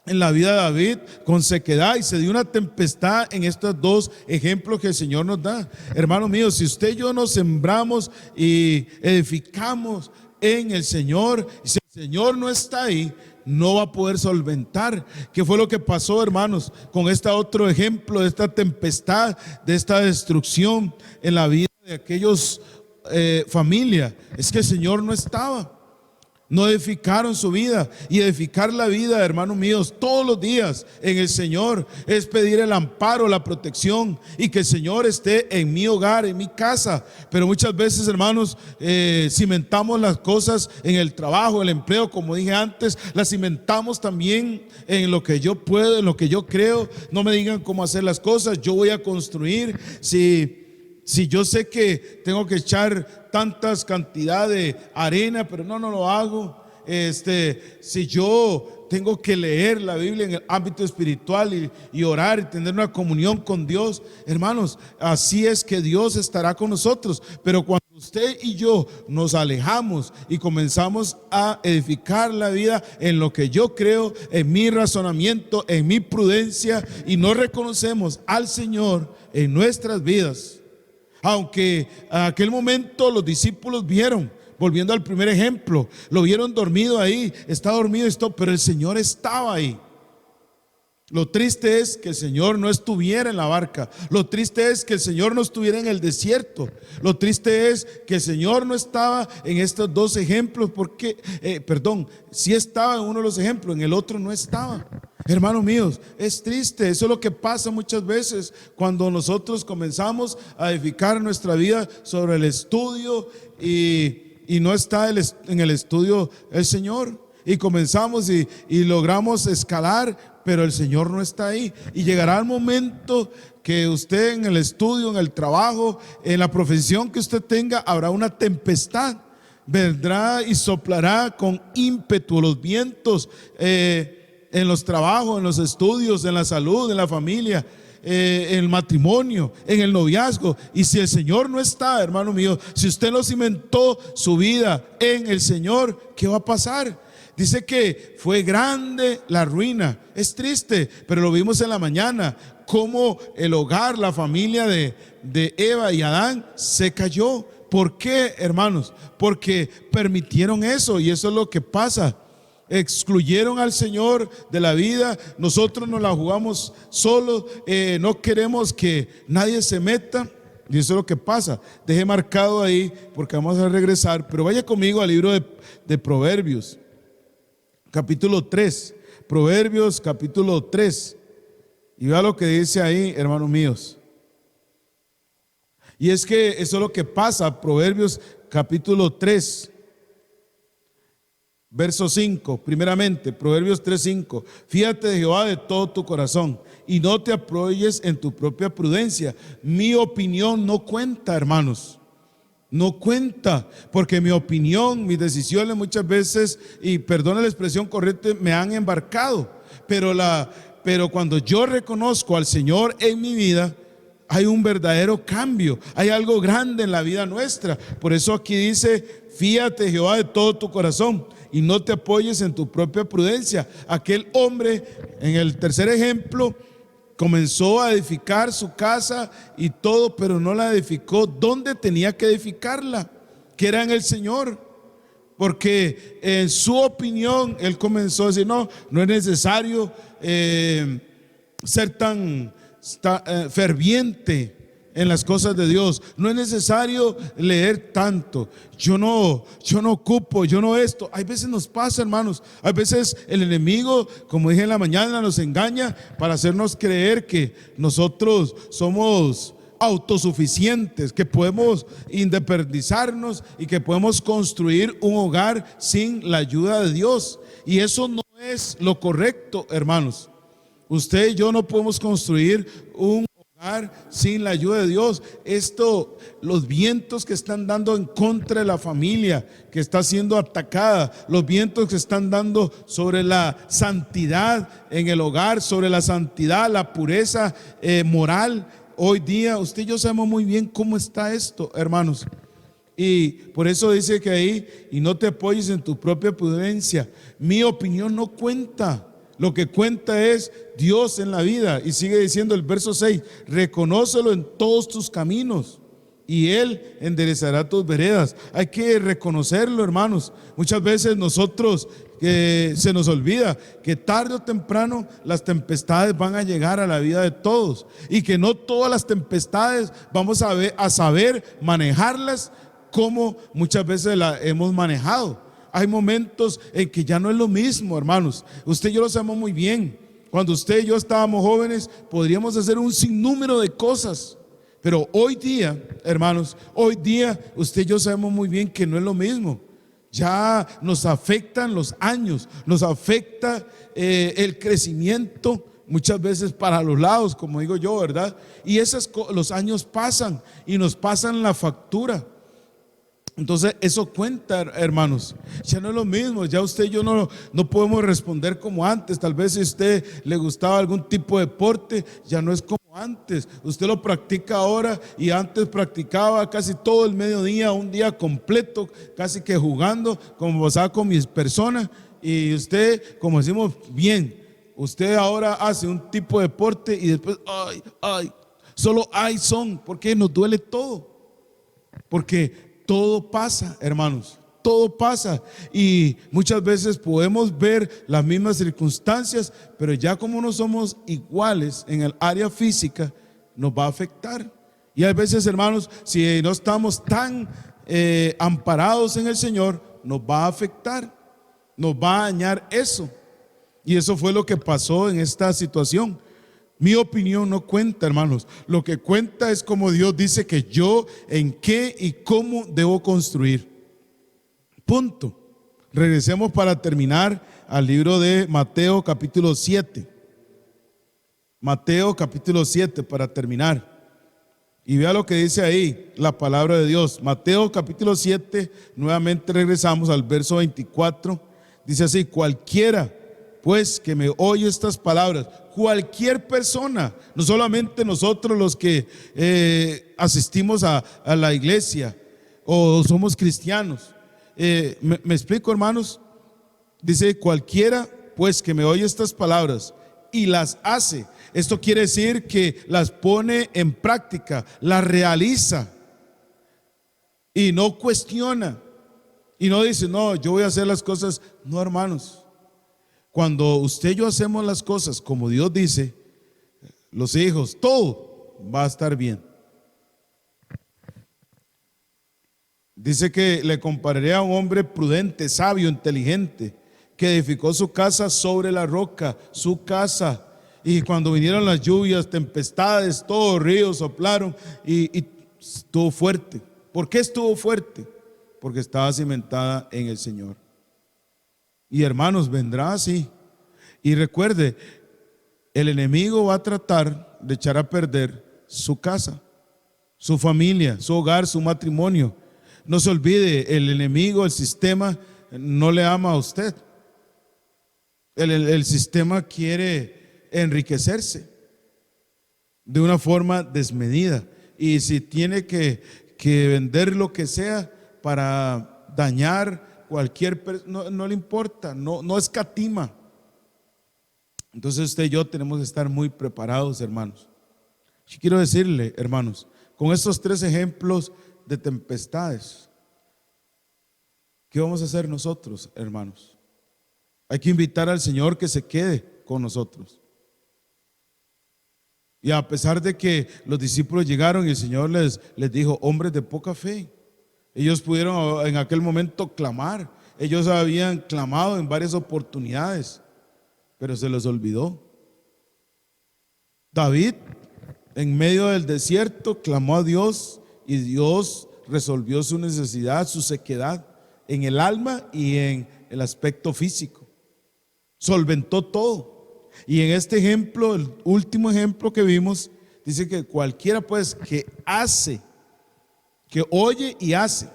en la vida de David con sequedad, y se dio una tempestad en estos dos ejemplos que el Señor nos da. Hermanos míos, si usted y yo nos sembramos y edificamos en el Señor, y si el Señor no está ahí, no va a poder solventar. ¿Qué fue lo que pasó, hermanos, con este otro ejemplo de esta tempestad, de esta destrucción en la vida de aquellos familia? Es que el Señor no estaba. No edificaron su vida. Y edificar la vida, hermanos míos, todos los días en el Señor, es pedir el amparo, la protección, y que el Señor esté en mi hogar, en mi casa. Pero muchas veces, hermanos, cimentamos las cosas en el trabajo, el empleo, como dije antes, las cimentamos también en lo que yo puedo, en lo que yo creo. No me digan cómo hacer las cosas, yo voy a construir. Si yo sé que tengo que echar tantas cantidad de arena, pero no lo hago. Si yo tengo que leer la Biblia en el ámbito espiritual y orar y tener una comunión con Dios, hermanos, así es que Dios estará con nosotros. Pero cuando usted y yo nos alejamos y comenzamos a edificar la vida en lo que yo creo, en mi razonamiento, en mi prudencia, y no reconocemos al Señor en nuestras vidas, aunque en aquel momento los discípulos vieron, volviendo al primer ejemplo, lo vieron dormido ahí, está dormido esto, pero el Señor estaba ahí. Lo triste es que el Señor no estuviera en la barca. Lo triste es que el Señor no estuviera en el desierto. Lo triste es que el Señor no estaba en estos dos ejemplos, porque, sí estaba en uno de los ejemplos, en el otro no estaba. Hermanos míos, es triste. Eso es lo que pasa muchas veces cuando nosotros comenzamos a edificar nuestra vida sobre el estudio y no está en el estudio el Señor, y comenzamos y logramos escalar, pero el Señor no está ahí. Y llegará el momento que usted en el estudio, en el trabajo, en la profesión que usted tenga, habrá una tempestad. Vendrá y soplará con ímpetu los vientos en los trabajos, en los estudios, en la salud, en la familia, en el matrimonio, en el noviazgo. Y si el Señor no está, hermano mío, si usted no cimentó su vida en el Señor, ¿qué va a pasar? Dice que fue grande la ruina. Es triste, pero lo vimos en la mañana, cómo el hogar, la familia de Eva y Adán se cayó. ¿Por qué, hermanos? Porque permitieron eso, y eso es lo que pasa. Excluyeron al Señor de la vida. Nosotros nos la jugamos solos, no queremos que nadie se meta, y eso es lo que pasa. Deje marcado ahí porque vamos a regresar, pero vaya conmigo al libro de Proverbios, capítulo 3. Proverbios capítulo 3, y vea lo que dice ahí, hermanos míos. Y es que eso es lo que pasa. Proverbios capítulo 3, verso 5, primeramente, Proverbios 3:5. Fíjate de Jehová de todo tu corazón y no te apoyes en tu propia prudencia. Mi opinión no cuenta, hermanos. No cuenta, porque mi opinión, mis decisiones muchas veces, y perdona la expresión correcta, me han embarcado. Pero cuando yo reconozco al Señor en mi vida, hay un verdadero cambio, hay algo grande en la vida nuestra. Por eso aquí dice: fíjate Jehová de todo tu corazón y no te apoyes en tu propia prudencia. Aquel hombre, en el tercer ejemplo, comenzó a edificar su casa y todo, pero no la edificó donde tenía que edificarla, que era en el Señor. Porque en su opinión él comenzó a decir: no es necesario ser tan ferviente en las cosas de Dios, no es necesario leer tanto, yo no ocupo, yo no esto. Hay veces nos pasa, hermanos, hay veces el enemigo, como dije en la mañana, nos engaña para hacernos creer que nosotros somos autosuficientes, que podemos independizarnos y que podemos construir un hogar sin la ayuda de Dios. Y eso no es lo correcto, hermanos. Usted y yo no podemos construir un hogar sin la ayuda de Dios. Los vientos que están dando en contra de la familia que está siendo atacada, los vientos que están dando sobre la santidad en el hogar, sobre la santidad, la pureza moral. Hoy día usted y yo sabemos muy bien cómo está esto, hermanos. Y por eso dice que ahí: y no te apoyes en tu propia prudencia. Mi opinión no cuenta. Lo que cuenta es Dios en la vida. Y sigue diciendo el verso 6: reconócelo en todos tus caminos y Él enderezará tus veredas. Hay que reconocerlo, hermanos. Muchas veces nosotros se nos olvida que tarde o temprano las tempestades van a llegar a la vida de todos, y que no todas las tempestades vamos a saber manejarlas como muchas veces la hemos manejado. Hay momentos en que ya no es lo mismo, hermanos. Usted y yo lo sabemos muy bien. Cuando usted y yo estábamos jóvenes, podríamos hacer un sinnúmero de cosas. Pero hoy día, hermanos, hoy día usted y yo sabemos muy bien que no es lo mismo. Ya nos afectan los años, nos afecta el crecimiento, muchas veces para los lados, como digo yo, ¿verdad? Y los años pasan y nos pasan la factura. Entonces eso cuenta, hermanos. Ya no es lo mismo. Ya usted y yo no podemos responder como antes. Tal vez si a usted le gustaba algún tipo de deporte, ya no es como antes. Usted lo practica ahora, y antes practicaba casi todo el mediodía, un día completo, casi que jugando, como pasaba con mis personas. Y usted, como decimos bien, usted ahora hace un tipo de deporte y después solo son, porque nos duele todo. Porque todo pasa, hermanos, todo pasa, y muchas veces podemos ver las mismas circunstancias, pero ya como no somos iguales en el área física, nos va a afectar. Y hay veces, hermanos, si no estamos tan amparados en el Señor, nos va a afectar, nos va a dañar eso. Y eso fue lo que pasó en esta situación. Mi opinión no cuenta, hermanos. Lo que cuenta es como Dios dice que yo, en qué y cómo debo construir. Punto. Regresemos para terminar al libro de Mateo capítulo 7. Mateo capítulo 7 para terminar. Y vea lo que dice ahí la palabra de Dios. Mateo capítulo 7, nuevamente regresamos al verso 24. Dice así: cualquiera pues que me oye estas palabras, cualquier persona, no solamente nosotros los que asistimos a la iglesia o somos cristianos. ¿Me explico, hermanos? Dice: cualquiera pues que me oye estas palabras y las hace. Esto quiere decir que las pone en práctica, las realiza y no cuestiona y no dice: no, yo voy a hacer las cosas. No, hermanos, cuando usted y yo hacemos las cosas como Dios dice, los hijos, todo va a estar bien. Dice que le compararé a un hombre prudente, sabio, inteligente, que edificó su casa sobre la roca, su casa. Y cuando vinieron las lluvias, tempestades, todos ríos soplaron y estuvo fuerte. ¿Por qué estuvo fuerte? Porque estaba cimentada en el Señor. Y hermanos, vendrá así. Y recuerde, el enemigo va a tratar de echar a perder su casa, su familia, su hogar, su matrimonio. No se olvide, el enemigo, el sistema, no le ama a usted. El sistema quiere enriquecerse de una forma desmedida, y si tiene que vender lo que sea para dañar cualquier persona, no le importa, no escatima. Entonces usted y yo tenemos que estar muy preparados, hermanos. Yo quiero decirle, hermanos, con estos 3 ejemplos de tempestades, ¿qué vamos a hacer nosotros, hermanos? Hay que invitar al Señor que se quede con nosotros. Y a pesar de que los discípulos llegaron y el Señor les dijo: hombres de poca fe, ellos pudieron en aquel momento clamar. Ellos habían clamado en varias oportunidades, pero se les olvidó. David, en medio del desierto, clamó a Dios y Dios resolvió su necesidad, su sequedad en el alma y en el aspecto físico. Solventó todo. Y en este ejemplo, el último ejemplo que vimos, dice que cualquiera pues que hace, que oye y hace.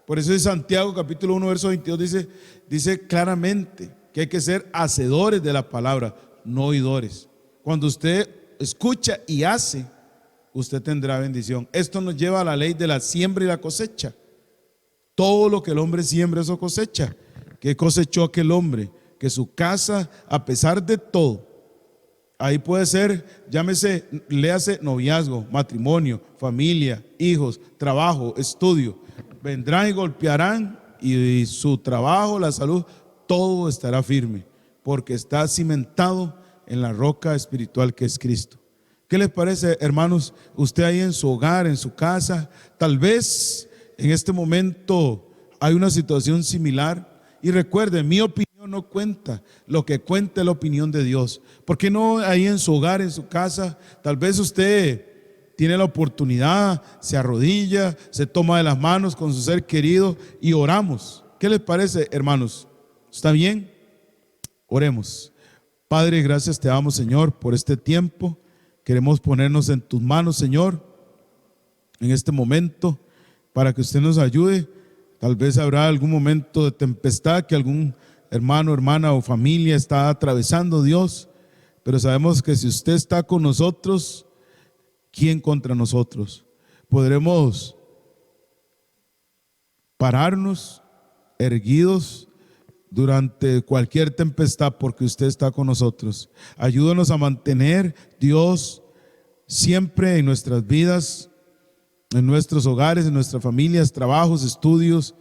Por eso en Santiago capítulo 1 verso 22 dice claramente que hay que ser hacedores de la palabra, no oidores. Cuando usted escucha y hace, usted tendrá bendición. Esto nos lleva a la ley de la siembra y la cosecha. Todo lo que el hombre siembra, eso cosecha. ¿Qué cosechó aquel hombre? Que su casa, a pesar de todo, ahí puede ser, llámese, léase noviazgo, matrimonio, familia, hijos, trabajo, estudio, vendrán y golpearán, y su trabajo, la salud, todo estará firme, porque está cimentado en la roca espiritual que es Cristo. ¿Qué les parece, hermanos? Usted ahí en su hogar, en su casa, tal vez en este momento hay una situación similar, y recuerde, mi opinión no cuenta, lo que cuenta es la opinión de Dios. ¿Por qué no ahí en su hogar, en su casa? Tal vez usted tiene la oportunidad, se arrodilla, se toma de las manos con su ser querido y oramos. ¿Qué les parece, hermanos? ¿Está bien? Oremos. Padre, gracias te damos, Señor, por este tiempo. Queremos ponernos en tus manos, Señor, en este momento, para que usted nos ayude. Tal vez habrá algún momento de tempestad que algún hermano, hermana o familia está atravesando, Dios, pero sabemos que si usted está con nosotros, ¿quién contra nosotros? Podremos pararnos erguidos durante cualquier tempestad porque usted está con nosotros. Ayúdanos a mantener, Dios, siempre en nuestras vidas, en nuestros hogares, en nuestras familias, trabajos, estudios,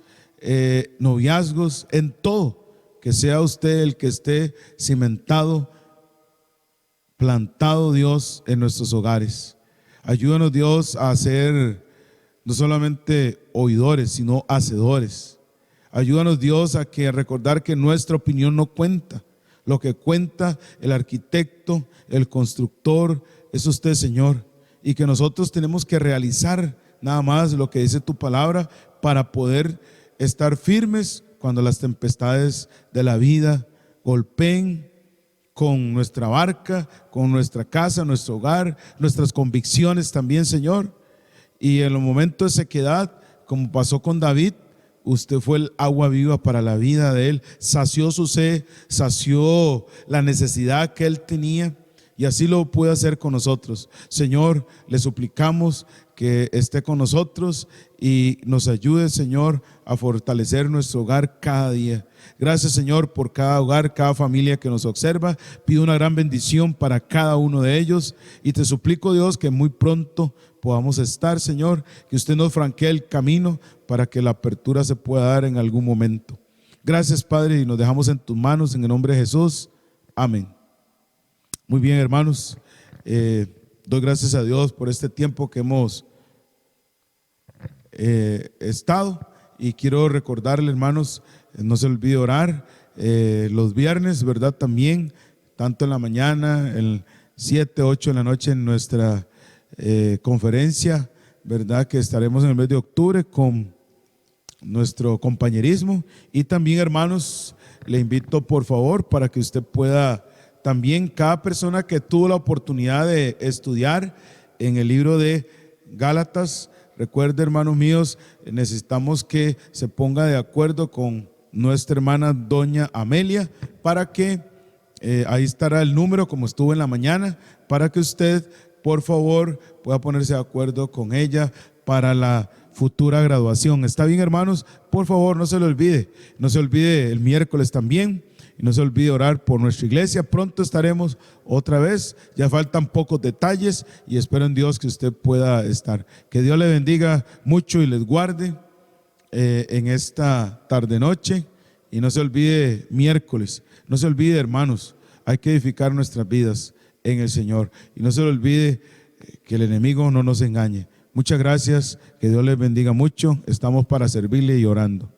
noviazgos, en todo. Que sea usted el que esté cimentado, plantado, Dios, en nuestros hogares. Ayúdanos, Dios, a ser no solamente oidores, sino hacedores. Ayúdanos, Dios, a recordar que nuestra opinión no cuenta. Lo que cuenta el arquitecto, el constructor, es usted, Señor. Y que nosotros tenemos que realizar nada más lo que dice tu palabra para poder estar firmes cuando las tempestades de la vida golpeen con nuestra barca, con nuestra casa, nuestro hogar, nuestras convicciones también, Señor. Y en los momentos de sequedad, como pasó con David, usted fue el agua viva para la vida de él, sació su sed, sació la necesidad que él tenía, y así lo puede hacer con nosotros. Señor, le suplicamos que esté con nosotros y nos ayude, Señor, a fortalecer nuestro hogar cada día. Gracias, Señor, por cada hogar, cada familia que nos observa. Pido una gran bendición para cada uno de ellos y te suplico, Dios, que muy pronto podamos estar, Señor, que usted nos franquee el camino para que la apertura se pueda dar en algún momento. Gracias, Padre, y nos dejamos en tus manos en el nombre de Jesús. Amén. Muy bien, hermanos, doy gracias a Dios por este tiempo que hemos estado, y quiero recordarle, hermanos, no se olvide orar los viernes, ¿verdad? También, tanto en la mañana, el 7, 8 de la noche en nuestra conferencia, ¿verdad? Que estaremos en el mes de octubre con nuestro compañerismo. Y también, hermanos, le invito por favor para que usted pueda también, cada persona que tuvo la oportunidad de estudiar en el libro de Gálatas, recuerde, hermanos míos, necesitamos que se ponga de acuerdo con nuestra hermana doña Amelia para que ahí estará el número como estuvo en la mañana, para que usted por favor pueda ponerse de acuerdo con ella para la futura graduación. ¿Está bien, hermanos? Por favor, no se lo olvide. No se olvide el miércoles también. Y no se olvide orar por nuestra iglesia. Pronto estaremos otra vez. Ya faltan pocos detalles y espero en Dios que usted pueda estar. Que Dios le bendiga mucho y les guarde en esta tarde noche. Y no se olvide miércoles. No se olvide, hermanos, hay que edificar nuestras vidas en el Señor. Y no se le olvide que el enemigo no nos engañe. Muchas gracias. Que Dios les bendiga mucho. Estamos para servirle y orando.